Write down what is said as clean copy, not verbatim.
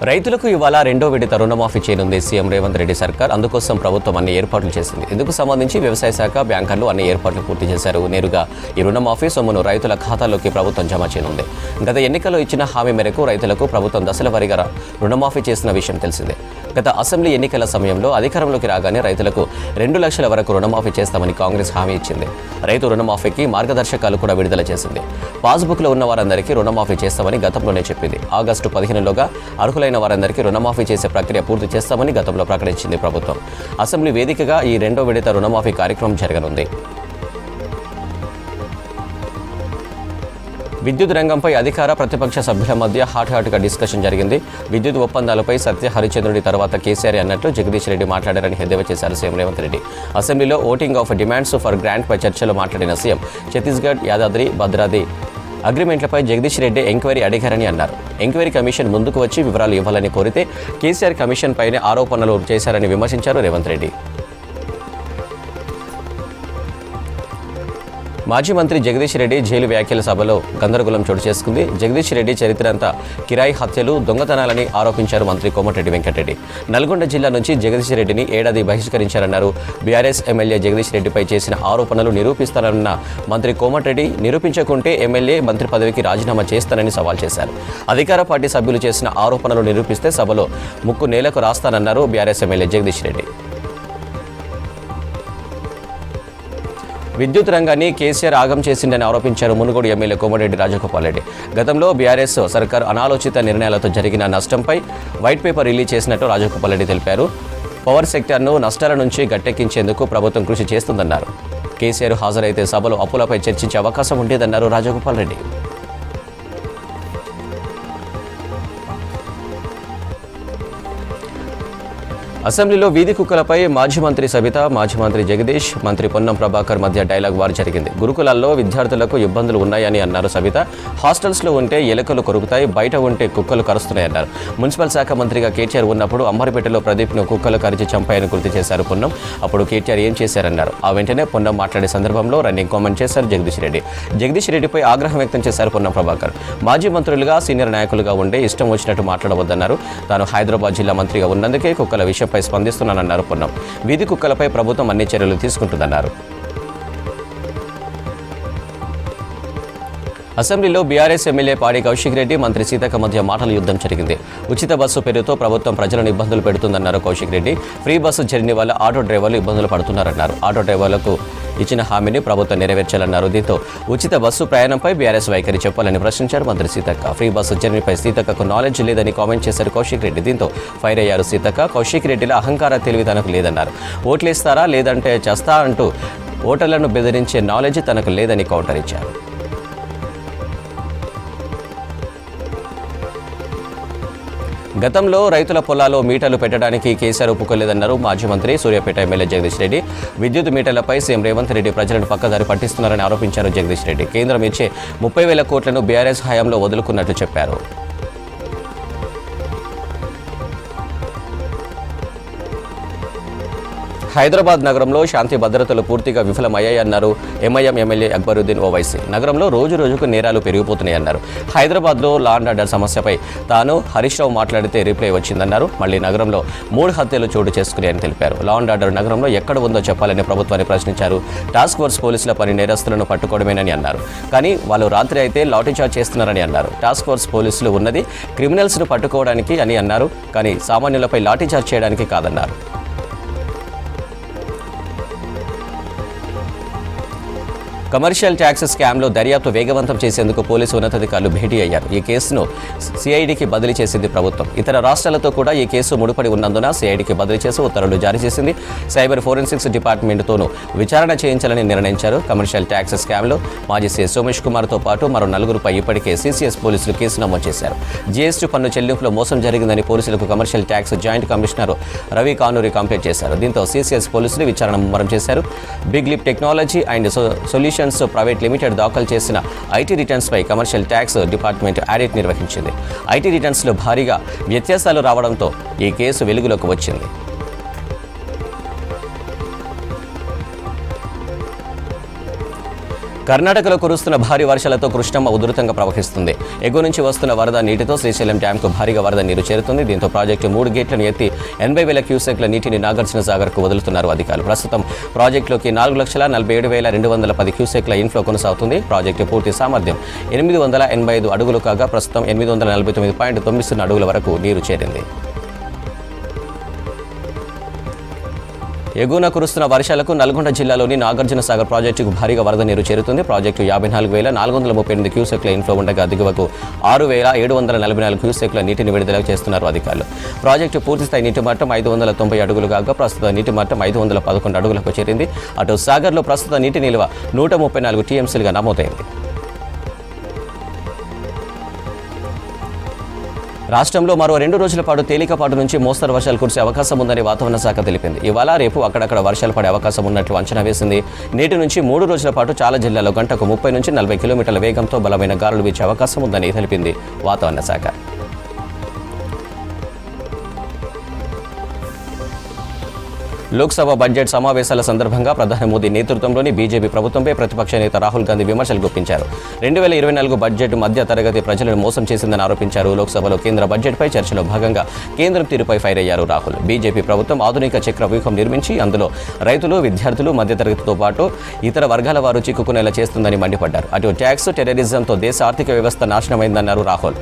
రైతులకు ఇవాళ రెండో విడత రుణమాఫీ చేయనుంది సీఎం రేవంత్ రెడ్డి సర్కార్. అందుకోసం ప్రభుత్వం అన్ని ఏర్పాట్లు చేసింది. ఇందుకు సంబంధించి వ్యవసాయ శాఖ, బ్యాంకర్లు అన్ని ఏర్పాట్లు పూర్తి చేశారు. నేరుగా ఈ రుణమాఫీ సొమ్మును రైతుల ఖాతాల్లోకి ప్రభుత్వం జమ చేయనుంది. గత ఎన్నికల్లో ఇచ్చిన హామీ మేరకు రైతులకు ప్రభుత్వం దశల వారీగా రుణమాఫీ చేసిన విషయం తెలిసిందే. గత అసెంబ్లీ ఎన్నికల సమయంలో అధికారంలోకి రాగానే రైతులకు 2 లక్షల వరకు రుణమాఫీ చేస్తామని కాంగ్రెస్ హామీ ఇచ్చింది. రైతు రుణమాఫీకి మార్గదర్శకాలు కూడా విడుదల చేసింది. పాస్బుక్లో ఉన్న వారందరికీ రుణమాఫీ చేస్తామని గతంలోనే చెప్పింది. ఆగస్టు 15లోగా అర్హులైన వారందరికీ రుణమాఫీ చేసే ప్రక్రియ పూర్తి చేస్తామని గతంలో ప్రకటించింది ప్రభుత్వం. అసెంబ్లీ వేదికగా ఈ రెండో విడత రుణమాఫీ కార్యక్రమం జరగనుంది. విద్యుత్ రంగంపై అధికార ప్రతిపక్ష సభ్యుల మధ్య హాట్గా డిస్కషన్ జరిగింది. విద్యుత్ ఒప్పందాలపై సత్య హరిచంద్రుడి తర్వాత కేసీఆర్ అన్నట్లు జగదీష్ రెడ్డి మాట్లాడారని ఎద్దేవా చేశారు సీఎం రేవంత్ రెడ్డి. అసెంబ్లీలో voting of demands for grant పై చర్చలో మాట్లాడిన సీఎం ఛత్తీస్గఢ్, యాదాద్రి, భద్రాద్రి అగ్రిమెంట్లపై జగదీష్ రెడ్డి ఎంక్వైరీ అడిగారని అన్నారు. ఎంక్వైరీ కమిషన్ ముందుకు వచ్చి వివరాలు ఇవ్వాలని కోరితే కేసీఆర్ కమిషన్ పైనే ఆరోపణలు చేశారని విమర్శించారు రేవంత్ రెడ్డి. మాజీ మంత్రి జగదీష్ రెడ్డి జైలు వ్యాఖ్యల సభలో గందరగోళం చోటు చేసుకుంది. జగదీష్ రెడ్డి చరిత్ర అంతా కిరాయి హత్యలు, దొంగతనాలని ఆరోపించారు మంత్రి కోమటిరెడ్డి వెంకటరెడ్డి. నల్గొండ జిల్లా నుంచి జగదీష్ రెడ్డిని ఏడాది బహిష్కరించారన్నారు. బీఆర్ఎస్ ఎమ్మెల్యే జగదీష్ రెడ్డిపై చేసిన ఆరోపణలు నిరూపిస్తారన్న మంత్రి కోమటిరెడ్డి, నిరూపించకుంటే ఎమ్మెల్యే మంత్రి పదవికి రాజీనామా చేస్తానని సవాల్ చేశారు. అధికార పార్టీ సభ్యులు చేసిన ఆరోపణలు నిరూపిస్తే సభలో ముక్కు నేలకు రాస్తానన్నారు బీఆర్ఎస్ ఎమ్మెల్యే జగదీష్ రెడ్డి. విద్యుత్ రంగాన్ని కేసీఆర్ ఆగం చేసిందని ఆరోపించారు మునుగోడు ఎమ్మెల్యే కోమటిరెడ్డి రాజగోపాల్ రెడ్డి. గతంలో బీఆర్ఎస్ సర్కార్ అనాలోచిత నిర్ణయాలతో జరిగిన నష్టంపై వైట్ పేపర్ రిలీజ్ చేసినట్టు రాజగోపాల్ రెడ్డి తెలిపారు. పవర్ సెక్టార్ను నష్టాల నుంచి గట్టెక్కించేందుకు ప్రభుత్వం కృషి చేస్తుందన్నారు. కేసీఆర్ హాజరైతే సభలో అప్పులపై చర్చించే అవకాశం ఉండేదన్నారు రాజగోపాల్ రెడ్డి. అసెంబ్లీలో వీధి కుక్కలపై మాజీ మంత్రి సబిత, మాజీ మంత్రి జగదీష్, మంత్రి పొన్నం ప్రభాకర్ మధ్య డైలాగ్ వార్ జరిగింది. గురుకులాల్లో విద్యార్థులకు ఇబ్బందులు ఉన్నాయని అన్నారు సబిత. హాస్టల్స్లో ఉంటే ఎలుకలు కొరుకుతాయి, బయట ఉంటే కుక్కలు కరుస్తున్నాయన్నారు. మున్సిపల్ శాఖ మంత్రిగా కేటీఆర్ ఉన్నప్పుడు అమ్మరిపేటలో ప్రదీప్ను కుక్కలు కరిచి చంపాయని గుర్తు చేశారు పొన్నం. అప్పుడు కేటీఆర్ ఏం చేశారన్నారు. ఆ వెంటనే పొన్నం మాట్లాడే సందర్భంలో రన్నింగ్ కామెంట్ చేశారు జగదీష్ రెడ్డి. జగదీష్ రెడ్డిపై ఆగ్రహం వ్యక్తం చేశారు పొన్నం ప్రభాకర్. మాజీ మంత్రులుగా, సీనియర్ నాయకులుగా ఉండే ఇష్టం వచ్చినట్టు మాట్లాడవద్దన్నారు. తాను హైదరాబాద్ జిల్లా మంత్రిగా ఉన్నందుకే కుక్కల విషయం స్పందిస్తున్నానన్నారు పొన్నం. వీధి కుక్కలపై ప్రభుత్వం అన్ని చర్యలు తీసుకుంటుందన్నారు. అసెంబ్లీలో బీఆర్ఎస్ ఎమ్మెల్యే పాడి కౌశిక్ రెడ్డి, మంత్రి సీతక్క మధ్య మాటల యుద్ధం జరిగింది. ఉచిత బస్సు పేరుతో ప్రభుత్వం ప్రజలను ఇబ్బందులు పెడుతుందన్నారు Kaushik Reddy. Free bus journey వల్ల ఆటో డ్రైవర్లు ఇబ్బందులు పడుతున్నారన్నారు. ఆటో డ్రైవర్లకు ఇచ్చిన హామీని ప్రభుత్వం నెరవేర్చాలన్నారు. దీంతో ఉచిత బస్సు ప్రయాణంపై బీఆర్ఎస్ వైఖరి చెప్పాలని ప్రశ్నించారు మంత్రి సీతక్క. ఫ్రీ బస్సు జర్నీపై సీతక్కకు నాలెడ్జ్ లేదని కామెంట్ చేశారు కౌశిక్ రెడ్డి. దీంతో ఫైర్ అయ్యారు సీతక్క. కౌశిక్ రెడ్డిలో అహంకార తెలివి తనకు లేదన్నారు. ఓట్లేస్తారా లేదంటే చేస్తా అంటూ ఓటర్లను బెదిరించే నాలెడ్జ్ తనకు లేదని కౌంటర్ ఇచ్చారు. గతంలో రైతుల పొలాల్లో మీటర్లు పెట్టడానికి కేసీఆర్ ఒప్పుకోలేదన్నారు మాజీ మంత్రి సూర్యాపేట ఎమ్మెల్యే జగదీష్ రెడ్డి. విద్యుత్ మీటర్లపై సీఎం రేవంత్ రెడ్డి ప్రజలను పక్కదారి పట్టిస్తున్నారని ఆరోపించారు జగదీష్ రెడ్డి. కేంద్రం ఇచ్చే 30,000 కోట్లను బీఆర్ఎస్ హయాంలో వదులుకున్నట్లు చెప్పారు. హైదరాబాద్ నగరంలో శాంతి భద్రతలు పూర్తిగా విఫలమయ్యాయన్నారు ఎంఐఎం ఎమ్మెల్యే అక్బరుద్దీన్ ఓవైసీ. నగరంలో రోజు రోజుకు నేరాలు పెరిగిపోతున్నాయన్నారు. హైదరాబాద్లో లా అండ్ ఆర్డర్ సమస్యపై తాను హరీష్ రావు మాట్లాడితే రిప్లై వచ్చిందన్నారు. మళ్లీ నగరంలో 3 హత్యలు చోటు చేసుకున్నాయని తెలిపారు. లా అండ్ ఆర్డర్ నగరంలో ఎక్కడ ఉందో చెప్పాలని ప్రభుత్వాన్ని ప్రశ్నించారు. టాస్క్ ఫోర్స్ పోలీసుల పని నేరస్తులను పట్టుకోవడమేనని అన్నారు. కానీ వాళ్ళు రాత్రి అయితే లాఠీచార్జ్ చేస్తున్నారని అన్నారు. టాస్క్ ఫోర్స్ పోలీసులు ఉన్నది క్రిమినల్స్ను పట్టుకోవడానికి అని అన్నారు. కానీ సామాన్యులపై లాఠీచార్జ్ చేయడానికి కాదన్నారు. కమర్షియల్ ట్యాక్స్ స్కామ్లో దర్యాప్తు వేగవంతం చేసేందుకు పోలీసు ఉన్నతాధికారులు భేటీ అయ్యారు. ఈ కేసును సిఐడికి బదిలీ చేసింది ప్రభుత్వం. ఇతర రాష్ట్రాలతో కూడా ఈ కేసు ముడిపడి ఉన్నందున సిఐడికి బదిలీ చేసి ఉత్తర్వులు జారీ చేసింది. సైబర్ ఫోరెన్సిక్స్ డిపార్ట్మెంట్తోనూ విచారణ చేయించాలని నిర్ణయించారు. కమర్షియల్ ట్యాక్స్ స్కామ్లో మాజీ సీఎస్ సోమేష్ కుమార్తో పాటు మరో 4గురిపై ఇప్పటికే సిసిఎస్ పోలీసులు కేసు నమోదు చేశారు. జీఎస్టీ పన్ను చెల్లింపులో మోసం జరిగిందని పోలీసులకు commercial tax joint commissioner Ravi Kanuri complaint చేశారు. దీంతో సిసిఎస్ పోలీసులు విచారణ ముమ్మరం చేశారు. Big lip technology and solutions private limited దాఖలు చేసిన ఐటీ రిటర్న్స్ పై కమర్షియల్ ట్యాక్స్ డిపార్ట్మెంట్ ఆడిట్ నిర్వహించింది. ఐటీ రిటర్న్స్ లో భారీగా వ్యత్యాసాలు రావడంతో ఈ కేసు వెలుగులోకి వచ్చింది. కర్ణాటకలో కురుస్తున్న భారీ వర్షాలతో కృష్ణమ్మ ఉధృతంగా ప్రవహిస్తుంది. ఎగువ నుంచి వస్తున్న వరద నీటితో శ్రీశైలం డ్యాంకు భారీగా వరద నీరు చేరుతుంది. దీంతో ప్రాజెక్టు 3 గేట్లను ఎత్తి 80,000 క్యూసెక్ల నీటిని నాగార్జున సాగర్కు వదులుతున్నారు అధికారులు. ప్రస్తుతం ప్రాజెక్టులోకి 4,47,210 క్యూసెక్ల ఇన్ఫ్లో కొనసాగుతుంది. ప్రాజెక్టు పూర్తి సామర్థ్యం 885 అడుగులు కాగా ప్రస్తుతం 849.90 అడుగుల వరకు నీరు చేరింది. ఎగువన కురుస్తున్న వర్షాలకు నల్గొండ జిల్లాలోని నాగార్జున సాగర్ ప్రాజెక్టుకు భారీగా వరద నీరు చేరుతుంది. ప్రాజెక్టు 54,438 క్యూసెక్ల ఇన్ఫ్లో ఉండగా దిగువకు 6,744 క్యూసెక్ల నీటిని విడుదల చేస్తున్నారు అధికారులు. ప్రాజెక్టు పూర్తిస్థాయి నీటి మట్టం 590 అడుగులు కాగా ప్రస్తుత నీటి మట్టం 511 అడుగులకు చేరింది. అటు సాగర్లో ప్రస్తుత నీటి నిల్వ 134 టీఎంసీలుగా నమోదైంది. రాష్ట్రంలో మరో 2 రోజుల పాటు తేలికపాటు నుంచి మోస్తరు వర్షాలు కురిసే అవకాశం ఉందని వాతావరణ శాఖ తెలిపింది. ఇవాళ రేపు అక్కడక్కడ వర్షాలు పడే అవకాశం ఉన్నట్లు అంచనా వేసింది. నేటి నుంచి 3 రోజుల పాటు చాలా జిల్లాల్లో గంటకు 30 నుంచి 40 కిలోమీటర్ల వేగంతో బలమైన గాలులు వీచే అవకాశం ఉందని తెలిపింది వాతావరణ శాఖ. లోక్సభ బడ్జెట్ సమావేశాల సందర్భంగా ప్రధాని మోదీ నేతృత్వంలోని బీజేపీ ప్రభుత్వంపై ప్రతిపక్ష నేత రాహుల్ గాంధీ విమర్శలు గుప్పించారు. 2024 బడ్జెట్ మధ్య తరగతి ప్రజలను మోసం చేసిందని ఆరోపించారు. లోక్సభలో కేంద్ర బడ్జెట్పై చర్చలో భాగంగా కేంద్రం తీరుపై ఫైర్ అయ్యారు రాహుల్. బీజేపీ ప్రభుత్వం ఆధునిక చక్ర వ్యూహం నిర్మించి అందులో రైతులు, విద్యార్థులు, మధ్యతరగతితో పాటు ఇతర వర్గాల వారు చిక్కుకునేలా చేస్తుందని మండిపడ్డారు. అటు ట్యాక్స్, టెర్రరిజంతో దేశ ఆర్థిక వ్యవస్థ నాశనమైందన్నారు రాహుల్.